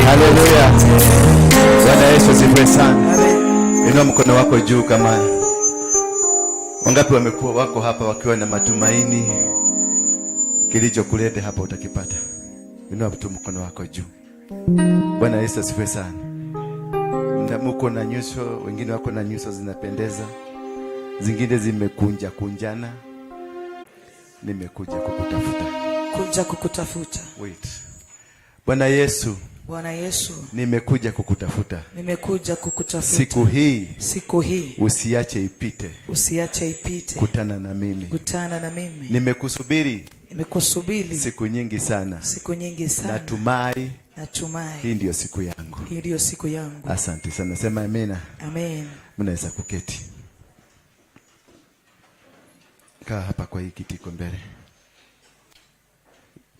Haleluya. Bwana Yesu asifiwe sana. Inua mkono wako juu kama wangapi wamekuwa wako hapa wakiwa na matumaini kilichokuleta hapa utakipata. Inua tu mkono wako juu. Bwana Yesu asifiwe sana. Mko na nyuso, wengine wako na nyuso zinapendeza. Zingine zimekunja kunjana. Nimekuja kukutafuta. Kuja kukutafuta. Wait. Bwana Yesu. Bwana Yesu. Nimekuja kukutafuta. Nimekuja kukutafuta. Siku hii. Usiache ipite. Usiache ipite. Kutana na mimi. Kutana na mimi. Nimekusubiri. Nimekusubiri. Siku nyingi sana. Siku nyingi sana. Natumai. Hii ndio siku yangu. Hii ndio siku yangu. Asante sana. Sema amina. Amen. Mnaweza kuketi. Kaa hapa kwa hii kiti iko mbele.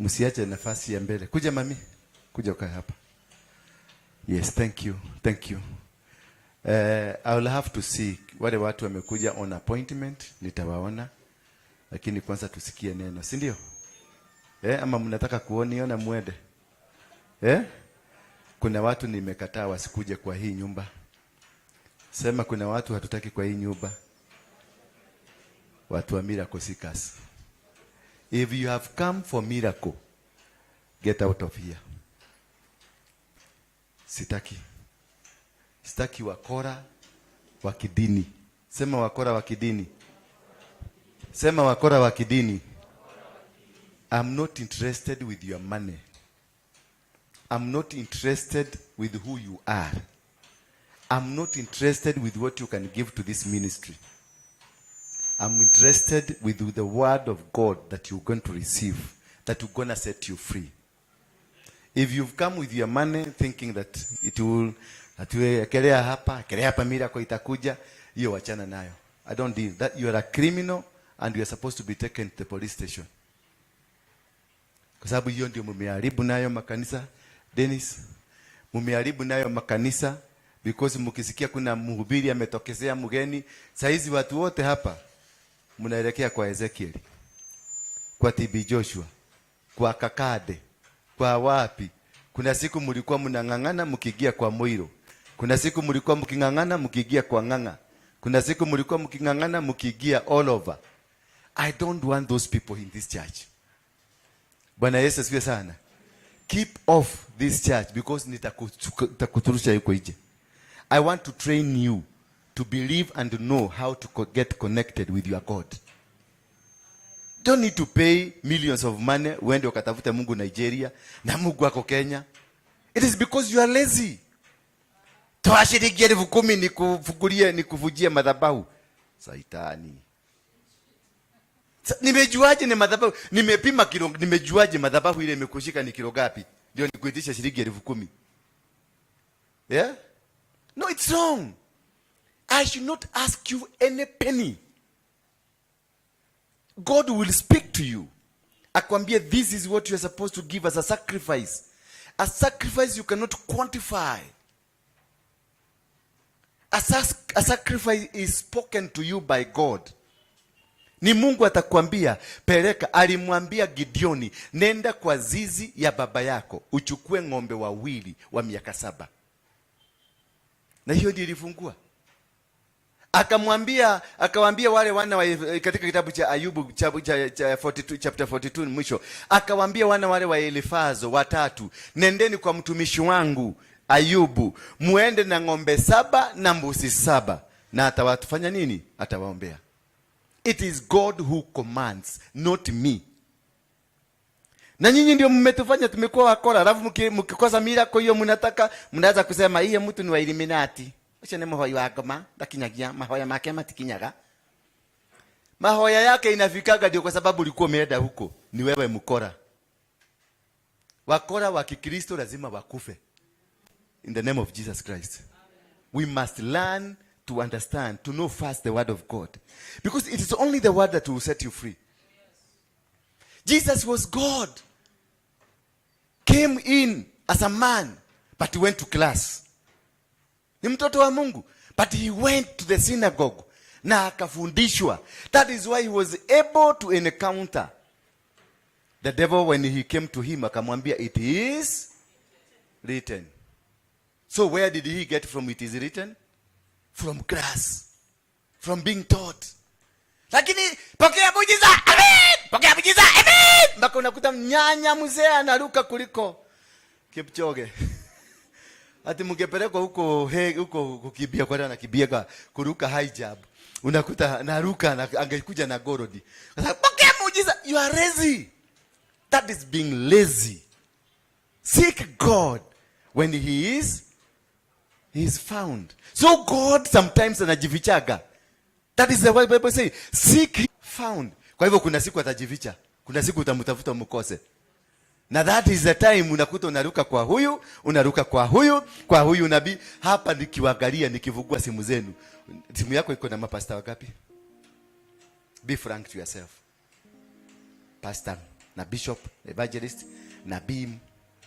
Msiache nafasi ya mbele. Kuja mami. Kuja ukae hapa. Yes, thank you. Thank you. I will have to see wale watu wamekuja on appointment, nitawaona. Lakini kwanza tusikie neno, si ndio? Ama mnataka kuoniona muende? Kuna watu nimekataa wasikuje kwa hii nyumba. Sema kuna watu hatutaki kwa hii nyumba. Watu wa miracle seekers. If you have come for miracle, get out of here. Sitaki wakora wa kidini. Sema wakora wa kidini. Sema wakora wa kidini. I'm not interested with your money. I'm not interested with who you are. I'm not interested with what you can give to this ministry. I'm interested with the word of God that you're going to receive, that you're going to set you free. If you've come with your money thinking that it will, kelea hapa miracle itakuja, hiyo wachana nayo. I don't deal that. You are a criminal and you are supposed to be taken to the police station. Kwa sababu hiyo ndio mumeharibu nayo makanisa. Dennis, mumeharibu nayo makanisa because mkisikia kuna mhubiri ametokezea mgeni, saizi watu wote hapa mnaelekea kwa Ezekiel, kwa TB Joshua, kwa Kakade, kwa wapi. Kuna siku mlikuwa mnangangana mkigia kwa Moiro. Kuna siku mlikuwa mkingangana mkigia kwa Nganga. Kuna siku mlikuwa mkingangana mkigia all over. I don't want those people in this church. Bwana Yesu asifiwe sana. Keep off this church because nitakuturusha yuko nje. I want to train you to believe and to know how to get connected with your God. Don't need to pay millions of money when ukatafuta Mungu Nigeria na Mungu wako Kenya. It is because you are lazy. Toa shilingi 10,000 nikuvujie madhabahu. Saitani. Nimejuaje ni madhabahu? Nimepima kilo, nimejuaje madhabahu ile imekushika ni kilo gapi? Ndio nikuitisha shilingi 10,000. Yeah? No, it's wrong. I should not ask you any penny. God will speak to you. Akwambie, this is what you are supposed to give as a sacrifice. A sacrifice you cannot quantify. A sacrifice is spoken to you by God. Ni Mungu atakwambia, peleka. Alimwambia Gideoni, nenda kwa zizi ya baba yako, uchukue ng'ombe wawili wa miaka 7. Na hiyo ndio ilifungua. Akawaambia wale wana wa, katika kitabu cha Ayubu chapter 42 mwisho, akawaambia wana wale wa Elifazo 3, nendeni kwa mtumishi wangu Ayubu, muende na ng'ombe 7 na mbuzi 7, na atawafanya nini? Atawaombea. It is God who commands, not me. Na nyinyi ndio mmetufanya tumekuwa wakora. Alafu mkikosa miracle hiyo mnaanza kusema hiyo mtu ni wa Illuminati. Acha ni mahoya wagoma, ndakinyagia mahoya make matikinyaga. Mahoya yake inafikaga ndio kwa sababu ulikuwa umeenda huko. Ni wewe mkora. Wakora wa Kikristo lazima wakufe. In the name of Jesus Christ. We must learn to understand, to know first the word of God. Because it is only the word that will set you free. Jesus was God. Came in as a man, but he went to class. Ni mtoto wa Mungu, but he went to the synagogue na akafundishwa. That is why he was able to encounter the devil when he came to him. Akamwambia, it is written. So where did he get from it is written? From grass. From being taught. Lakini pokea muujiza, amen. Pokea muujiza, amen. Mpaka unakuta mnyanya mzee anaruka kuliko Kipchoge. Ati mngepelekwa huko kukimbia kwa na kibiega kuruka high jump. Unakuta anaruka na angekuja na gorodi. Pokea muujiza, you are lazy. That is being lazy. Seek God when he is found. So God sometimes anajifichaga. That is the way Bible say, seek found. Kwa hivyo kuna siku atajificha. Kuna siku utamtafuta mkose. Na that is the time unakuta unaruka kwa huyu nabii. Hapa nikiwaangalia nikivugua simu zenu. Simu yako iko na mapasta wangapi? Be frank to yourself. Pastor, na bishop, evangelist, nabii.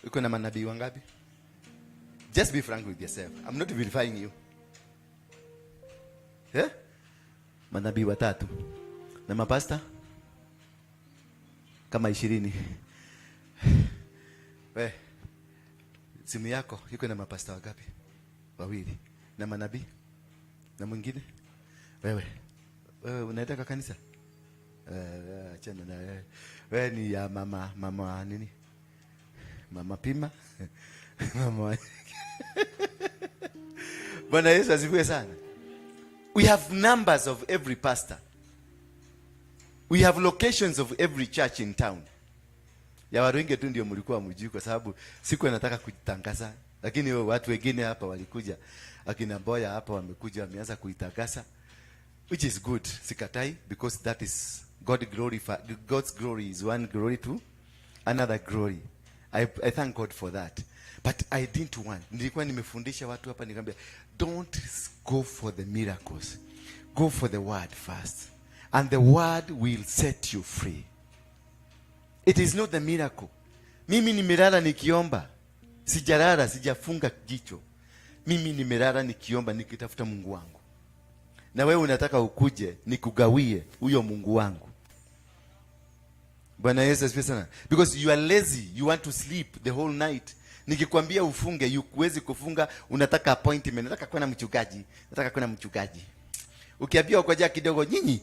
Iko na manabii wangapi? Just be frank with yourself. I'm not verifying you. Yeah? Manabii 3. Na mapasta? Kama 20. Simu yako iko na mapasta wangapi? 2. Na manabii? Na mwingine? Wewe unaenda kwa kanisa? Achana na wewe. Wewe ni ya mama nini? Mama Pima? Mama. Bwana Yesu asifiwe sana. We have numbers of every pastor. We have locations of every church in town. Ya Waruinge tu ndio mlikuwa mjui kwa sababu siku nataka kujitangaza. Lakini watu wengine hapa walikuja. Akina Boya hapa wamekuja wameanza kuitangaza. Which is good. Sikatai because that is God's glory is one glory to another glory. I thank God for that. But I didn't want. Nilikuwa nimefundisha watu hapa nikamwambia don't go for the miracles. Go for the word first. And the word will set you free. It is not the miracle. Mimi nimelala nikiomba. Sijalala, sijafunga jicho. Mimi nimelala nikiomba nikitafuta Mungu wangu. Na wewe unataka ukuje nikugawie huyo Mungu wangu. Bwana Yesu asifiwe sana. Because you are lazy, you want to sleep the whole night. Nikikwambia ufunge, huwezi kufunga, unataka appointment, nataka kwenda mchungaji. Ukiambia ukoja kidogo, nyinyi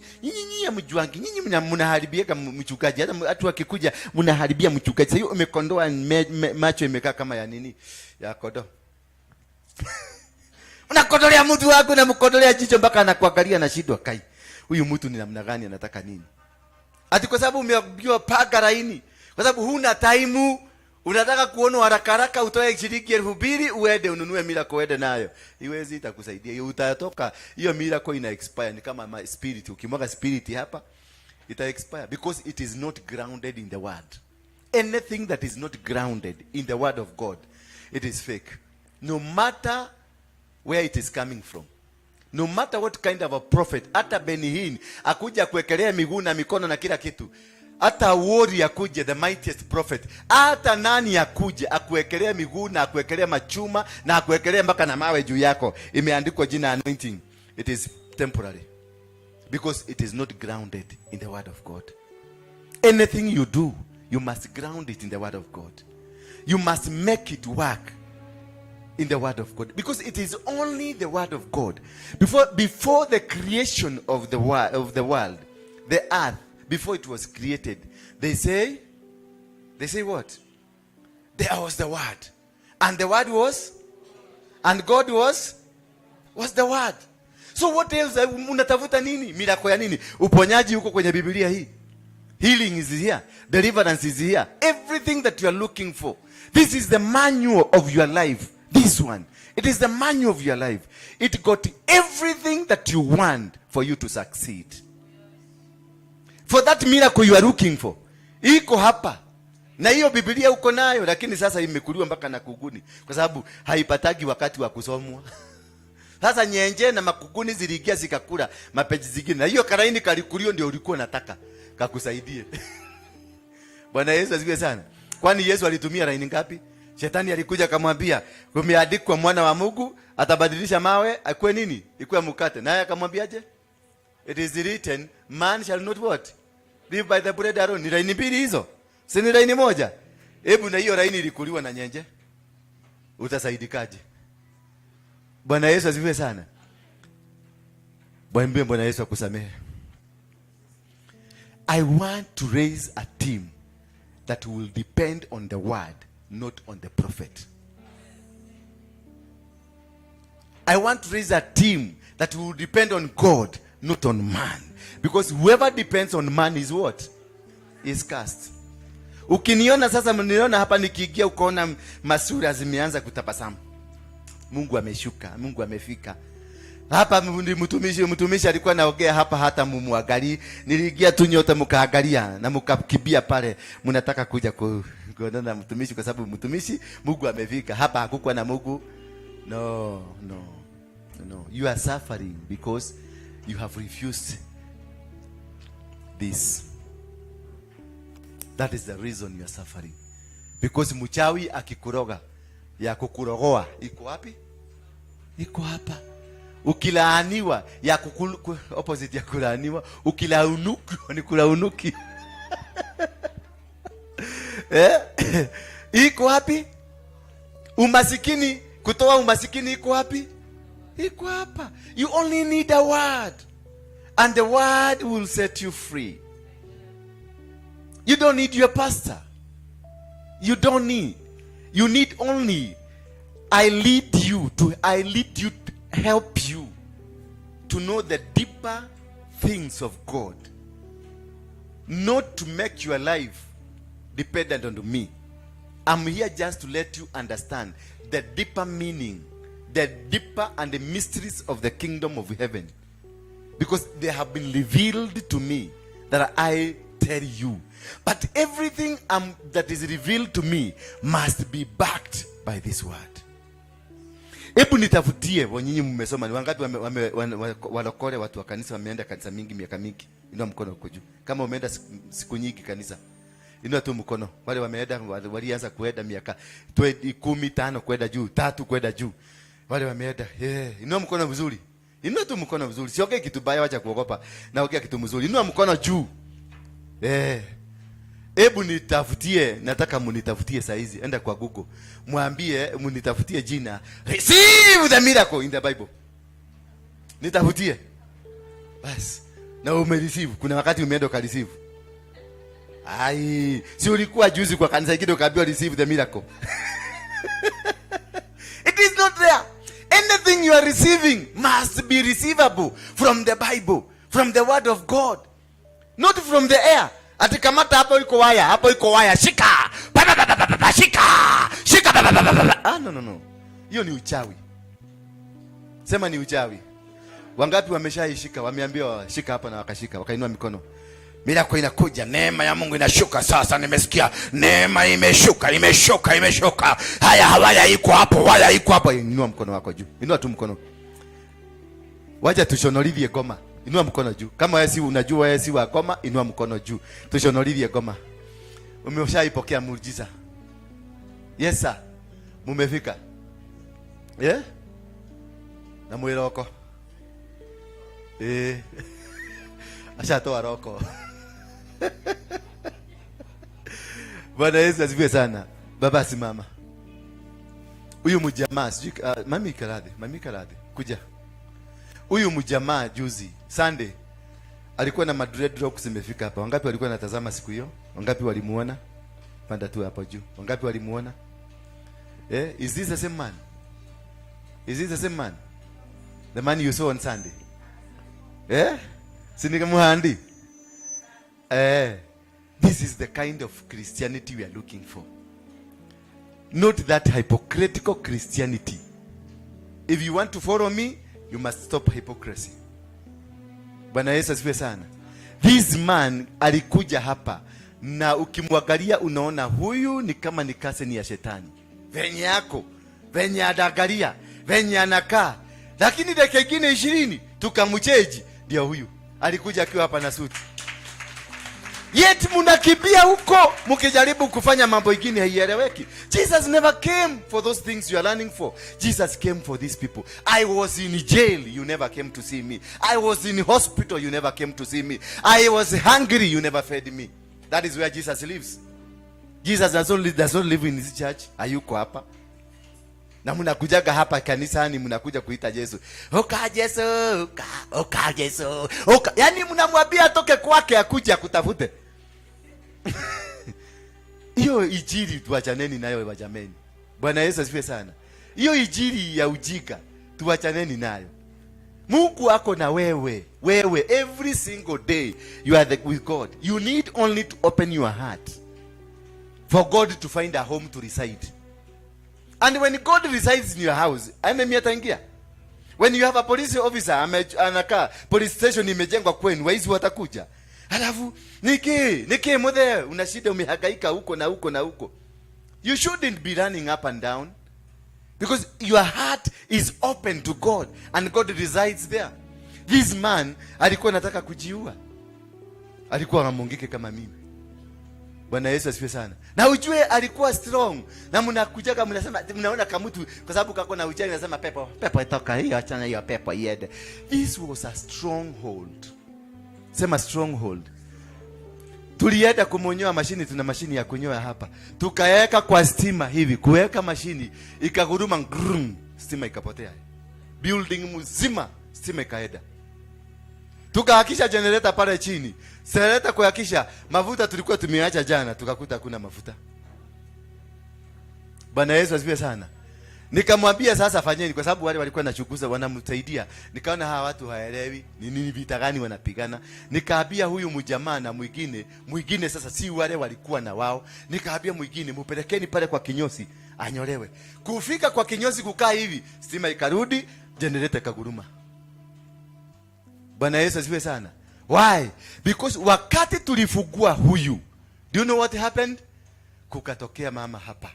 mjuangi, nyinyi mnaharibia mchungaji. Hata watu wakikuja mnaharibia mchungaji. Sasa hiyo umekondoa macho imekaa kama ya nini? Ya kodo. Unakodolea mtu wako na mkodolea jicho mpaka anakuangalia na shida kai. Huyu mtu ni namna gani anataka nini? Ati kwa sababu umeambiwa paka laini. Kwa sababu huna time, unataka kuona haraka utoe shilingi 2,000 uende ununue miracle uende nayo. Iwezi itakusaidia. Hiyo utatoka hiyo miracle ina expire ni kama spirit. Ukimwaga spirit hapa ita expire because it is not grounded in the word. Anything that is not grounded in the word of God, it is fake. No matter where it is coming from. No matter what kind of a prophet, hata Benihin akuja kuwekelea miguu na mikono na kila kitu. Hata Wori akuje, the mightiest prophet, hata nani akuje akuwekelea miguu na akuwekelea machuma na akuwekelea mpaka na mawe juu yako, imeandikwa jina anointing, it is temporary because it is not grounded in the word of God. Anything you do, you must ground it in the word of God. You must make it work in the word of God, because it is only the word of God. Before the creation of the world, the earth, before it was created, they say what? There was the word, and the word was, and God was the word. So what else unatafuta nini? Miracle ya nini? Uponyaji huko kwenye Biblia hii. Healing is here, deliverance is here. Everything that you are looking for. This is the manual of your life. This one, it is the manual of your life. It got everything that you want for you to succeed. For that miracle you are looking for, iko hapa. Na hiyo Biblia uko nayo, lakini sasa imekuliwa mpaka na kuguni kwa sababu haipatagi wakati wa kusomwa. Sasa nyenje na makuguni ziliingia zikakula mapeji zingine. Na hiyo karaini kalikuliwa ndio ulikuwa unataka kakusaidie. Bwana Yesu asifiwe sana. Kwani Yesu alitumia laini ngapi? Shetani alikuja akamwambia, kumeandikwa mwana wa Mungu atabadilisha mawe akue nini? Ikue mkate. Naye akamwambiaje? It is written, man shall not what? Live by the bread alone. Ni laini mbili hizo. Si ni laini moja. Hebu na hiyo laini ilikuliwa na nyenje. utasaidikaje? Bwana Yesu asifiwe sana. Bwana Yesu akusamehe. I want to raise a team that will depend on the word, not on the prophet. I want to raise a team that will depend on God, not on man. Because whoever depends on man is what? Is cast. Ukiniona sasa, mniona hapa nikiingia ukaona masura zimeanza kutabasamu. Mungu ameshuka, Mungu amefika. Hapa mtumishi alikuwa naongea hapa, hata mumuangalie. Niliingia tu nyote mkaangalia na mkakibia pale. Mnataka kuja kuona na mtumishi kwa sababu mtumishi Mungu amefika. Hapa hakukuwa na Mungu. No. You are suffering because you have refused this. That is the reason you are suffering. Because mchawi akikuroga, ya kukurogoa iko wapi? Iko hapa. Ukilaaniwa ya opposite ya kulaaniwa, ukilaunuki ni kulaunuki. Iko wapi? Umasikini, kutoa umasikini iko wapi? Iko hapa. You only need a word, and the word will set you free. You don't need your pastor. You don't need. You need only I lead you to help you to know the deeper things of God, not to make your life dependent on me. I'm here just to let you understand the deeper meaning, the deeper and the mysteries of the kingdom of heaven, because they have been revealed to me that I tell you. But everything that is revealed to me must be backed by this word. Hebu nitafutie nyinyi mmesoma ni wangapi walokole watu wa kanisa wameenda kanisa mingi miaka mingi. Inua mkono huko juu. Kama umeenda siku nyingi kanisa, inua tu mkono. Wale wameenda walianza kuenda miaka 15 kwenda juu, 3 kwenda juu. Wale wameenda, inua mkono vizuri. Inua tu mkono vizuri. Siongee kitu baya, wacha kuogopa. Naongea kitu mzuri. Inua mkono juu. Hebu nitafutie, nataka munitafutie saa hizi. Enda kwa Google. Mwambie munitafutie jina receive the miracle in the Bible. Nitafutie. Bas. Na umereceive. Kuna wakati umeenda ka receive. Si ulikuwa juzi kwa kanisa hiki ukaambiwa receive the miracle. It is not there. Anything you are receiving must be receivable from the Bible, from the word of God, not from the air. Ati kamata hapo iko waya, shika. Shika. No. Hiyo ni uchawi. Sema ni uchawi. Wangapi wameshaishika, wameambiwa shika hapa na wakashika, wakainua mikono. Miracle inakuja, neema ya Mungu inashuka sasa, nimesikia neema imeshuka. Haya iko hapo. Inua mkono wako juu. Inua tu mkono. Wacha tushonolivie goma. Inua mkono juu. Kama wewe si unajua wewe si wa goma, inua mkono juu. Tushonolivie goma. Umeshaipokea muujiza. Yes sir. Mumefika. Na mwiroko. Ashatoa roko. Bwana Yesu asifiwe sana. Baba simama. Huyu mjamaa sijui mami karadhi. Kuja. Huyu mjamaa juzi Sunday alikuwa na dreadlocks zimefika hapa. Wangapi walikuwa wanatazama siku hiyo? Wangapi walimuona? Panda tu hapa juu. Wangapi walimuona? Is this the same man? Is this the same man? The man you saw on Sunday? Sinika muhandi. This is the kind of Christianity we are looking for. Not that hypocritical Christianity. If you want to follow me, you must stop hypocrisy. Bwana Yesu asifiwe sana. This man alikuja hapa na ukimwangalia unaona huyu ni kama ni kaseni ya shetani. Venye yako, venye adagalia, venye anakaa. Lakini dakika nyingine 20 tukamcheji ndio huyu. Alikuja akiwa hapa na suti. Yet munakimbia huko mkijaribu kufanya mambo mengine haieleweki. Jesus never came for those things you are learning for. Jesus came for these people. I was in jail, you never came to see me. I was in hospital, you never came to see me. I was hungry, you never fed me. That is where Jesus lives. Jesus does not live in this church. Hayuko hapa. Na mnakujaga hapa kanisani mnakuja kuita Yesu. Oka Yesu, oka Yesu. Oka. Yaani mnamwambia atoke kwake akuje akutafute. Hiyo injili tuachaneni nayo wajameni. Bwana Yesu asifiwe sana. Hiyo injili ya ujinga tuachaneni nayo. Mungu ako na wewe. Wewe every single day you are with God. You need only to open your heart for God to find a home to reside. And when God resides in your house, enemy ataingia. When you have a police officer anakaa police station imejengwa kwenu, waizi watakuja. Alafu niki mothe una shida umehangaika huko na huko na huko. You shouldn't be running up and down because your heart is open to God and God resides there. This man alikuwa anataka kujiua. Alikuwa anamongeke kama mimi. Bwana Yesu asifiwe sana. Na ujue alikuwa strong. Na mnakujaga mnasema mnaona kama mtu kwa sababu kako na ujani anasema pepo itoka hiyo, achana hiyo pepo iende. This was a stronghold. Sema stronghold. Tulienda kumonyoa mashini, tuna mashini ya kunyoa hapa. Tukaweka kwa stima hivi, kuweka mashini ikaguruma ngrum, stima ikapotea. Building mzima stima ikaenda. Tukahakisha generator pale chini. Generator kuhakisha mafuta tulikuwa tumeacha jana, tukakuta hakuna mafuta. Bwana Yesu asifiwe sana. Nikamwambia sasa fanyeni kwa sababu wale walikuwa nachunguza wanamsaidia. Nikaona hawa watu haelewi ni nini vita gani wanapigana. Nikaambia huyu mjamaa na mwingine sasa si wale walikuwa na wao. Nikaambia mwingine mpelekeni pale kwa kinyosi anyolewe. Kufika kwa kinyosi kukaa hivi, stima ikarudi, generator ikaguruma. Bwana Yesu asifiwe sana. Why? Because wakati tulifungua huyu, do you know what happened? Kukatokea mama hapa.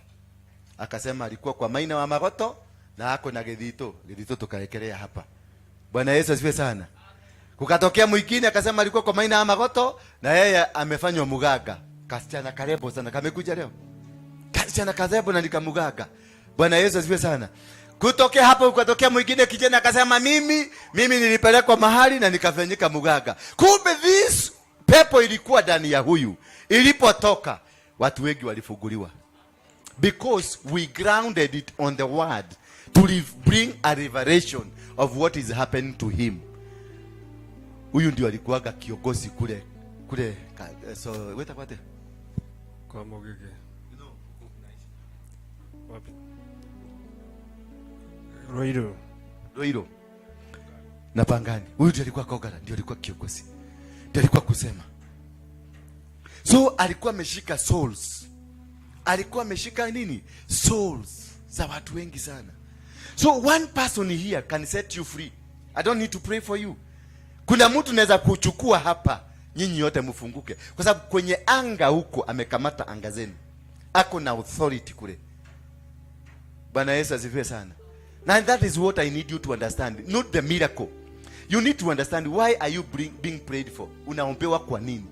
Akasema alikuwa kwa maina wa magoto na ako na gedito tukaekelea hapa. Bwana Yesu asifiwe sana. Kukatokea mwingine akasema alikuwa kwa maina wa magoto na yeye amefanywa mugaga. Kasichana karebo sana kamekuja leo. Kasichana karebo na nikamugaga. Bwana Yesu asifiwe sana. Kutokea hapo ukatokea mwingine kijana akasema mimi nilipelekwa mahali na nikafanyika mugaga. Kumbe this pepo ilikuwa ndani ya huyu. Ilipotoka watu wengi walifunguliwa. Because we grounded it on the word to bring a revelation of what is happening to him. Huyu ndio alikuwaga kiongozi kule so weta kwate kwa Mogege. Wapi? Roiro. Na Pangani. Huyu ndio alikuwa Kogara, ndio alikuwa kiongozi. Ndio alikuwa kusema. So alikuwa ameshika souls. Alikuwa ameshika nini? Souls za watu wengi sana. So one person here can set you free. I don't need to pray for you. Kuna mtu naweza kuchukua hapa, nyinyi yote mfunguke. Kwa sababu kwenye anga huko amekamata anga zenu. Ako na authority kule. Bwana Yesu asifiwe sana. Now that is what I need you to understand. Not the miracle. You need to understand why are you being prayed for. Unaombewa kwa nini?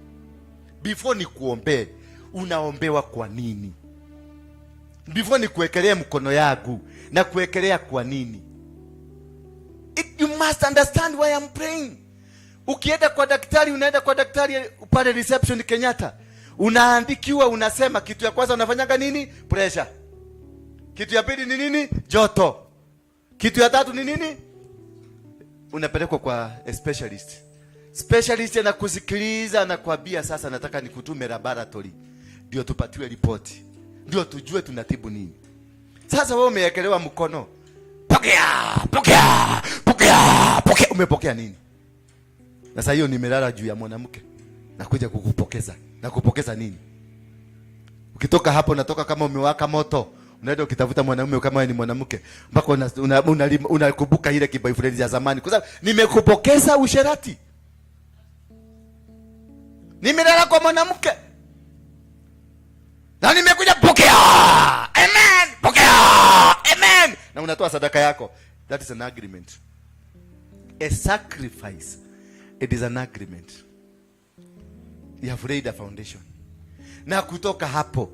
Before ni kuombe, unaombewa kwa nini? Before ni kuwekelea mkono yangu na kuwekelea kwa nini? You must understand why I'm praying. Ukienda kwa daktari, unaenda kwa daktari pale reception Kenyatta. Unaandikiwa, unasema kitu ya kwanza unafanyaga nini? Pressure. Kitu ya pili ni nini? Joto. Kitu ya tatu ni nini? Unapelekwa kwa a specialist. Specialist anakusikiliza na kuambia sasa nataka nikutume laboratory. Ndio tupatiwe ripoti. Ndio tujue tunatibu nini. Sasa wewe umeekelewa mkono. Pokea. Umepokea nini? Sasa hiyo nimelala juu ya mwanamke. Nakuja kukupokeza. Na kupokeza nini? Ukitoka hapo natoka kama umewaka moto. Unaenda ukitafuta mwanamume kama ni mwanamke. Mpaka unakumbuka ile kiboyfriend ya zamani. Kwa sababu nimekupokeza usherati. Nimelala kwa mwanamke. Na nimekuja pokea. Amen. Pokea. Amen. Na unatoa sadaka yako. That is an agreement. A sacrifice. It is an agreement. You have laid a foundation. Na kutoka hapo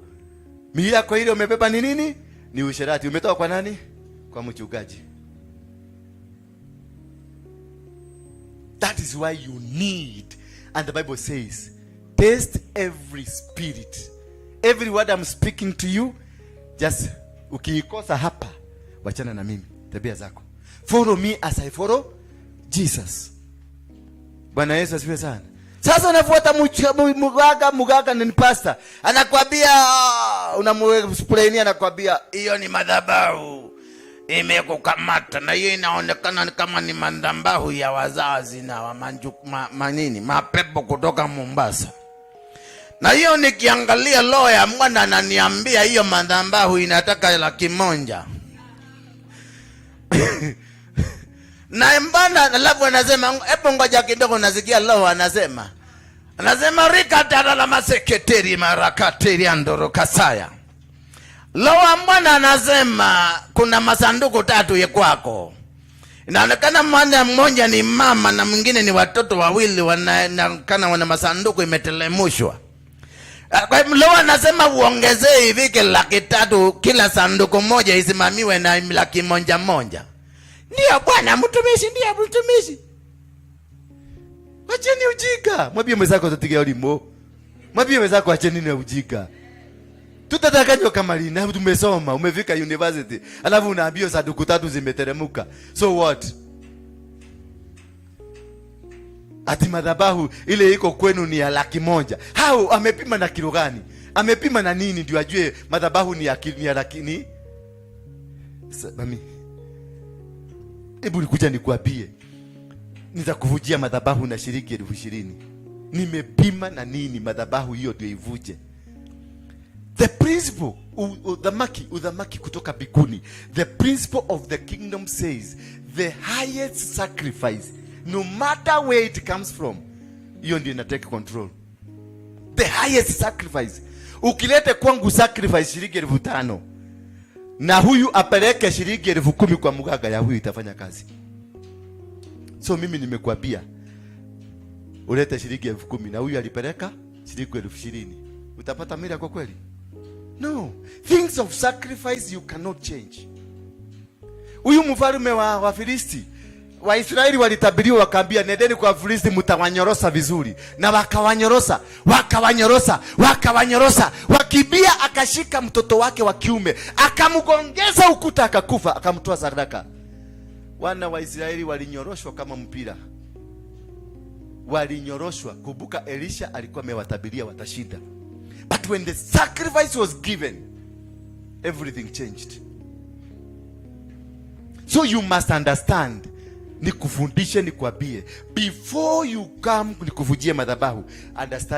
mila kwa ile umebeba ni nini? Ni usherati. Umetoka kwa nani? Kwa mchungaji. That is why you need, and the Bible says, taste every spirit. Every word I'm speaking to you, just ukiikosa hapa, wachana na mimi, tabia zako. Follow me as I follow Jesus. Bwana Yesu asifiwe sana. Sasa unafuata muganga ni pastor. Anakuambia unamsplainia, anakuambia hiyo ni madhabahu imekukamata, na hiyo inaonekana kama ni madhabahu ya wazazi na manini mapepo kutoka Mombasa. Na hiyo nikiangalia lawyer mwana ananiambia hiyo madhabahu inataka 100,000. Na mbana alafu anasema hebu ngoja kidogo, nasikia lawyer anasema rika tarala masekretari marakateri andoro kasaya. Lawyer mwana anasema kuna masanduku 3 ya kwako. Inaonekana mmoja ni mama na mwingine ni watoto wawili, wanaonekana wana masanduku imetelemushwa. Kwa hivyo leo anasema uongezee hivi 300,000 kila sanduku moja isimamiwe na 100,000. Ndio bwana mtumishi, ndio mtumishi. Acheni ujinga. Mwambie mwenzako tutigia ulimo. Mwambie mwenzako acheni ni ujinga. Tutatakanywa kama lina tumesoma, umefika university, alafu unaambiwa sanduku 3 zimeteremuka. So what? Ati madhabahu ile iko kwenu ni ya 100,000. Hao amepima na kilo gani? Amepima na nini ndio ajue madhabahu ni ya lakini? Mami, hebu nikuja nikuambie. Nitakuvujia madhabahu na shilingi 20,000. Nimepima na nini madhabahu hiyo ndio ivuje? The principle udhamaki kutoka bikuni. The principle of the kingdom says the highest sacrifice, no matter where it comes from, hiyo ndio ina take control. The highest sacrifice. Ukilete kwangu sacrifice shilingi 5,000 na huyu apeleke shilingi 10,000 kwa mganga, ya huyu itafanya kazi. So mimi nimekuambia ulete shilingi 10,000 na huyu alipeleka shilingi 20,000. Utapata mira kwa kweli? No. Things of sacrifice you cannot change. Huyu mfalme wa Filisti, Waisraeli walitabiriwa wakaambia nendeni kwa Filisti mtawanyorosa vizuri. Na wakawanyorosa. Wakibia akashika mtoto wake wa kiume, akamgongeza ukuta akakufa, akamtoa sadaka. Wana wa Israeli walinyoroshwa kama mpira. Walinyoroshwa. Kumbuka Elisha alikuwa amewatabiria watashinda. But when the sacrifice was given, everything changed. So you must understand. Nikufundishe, nikwambie, before you come nikuvujie madhabahu, understand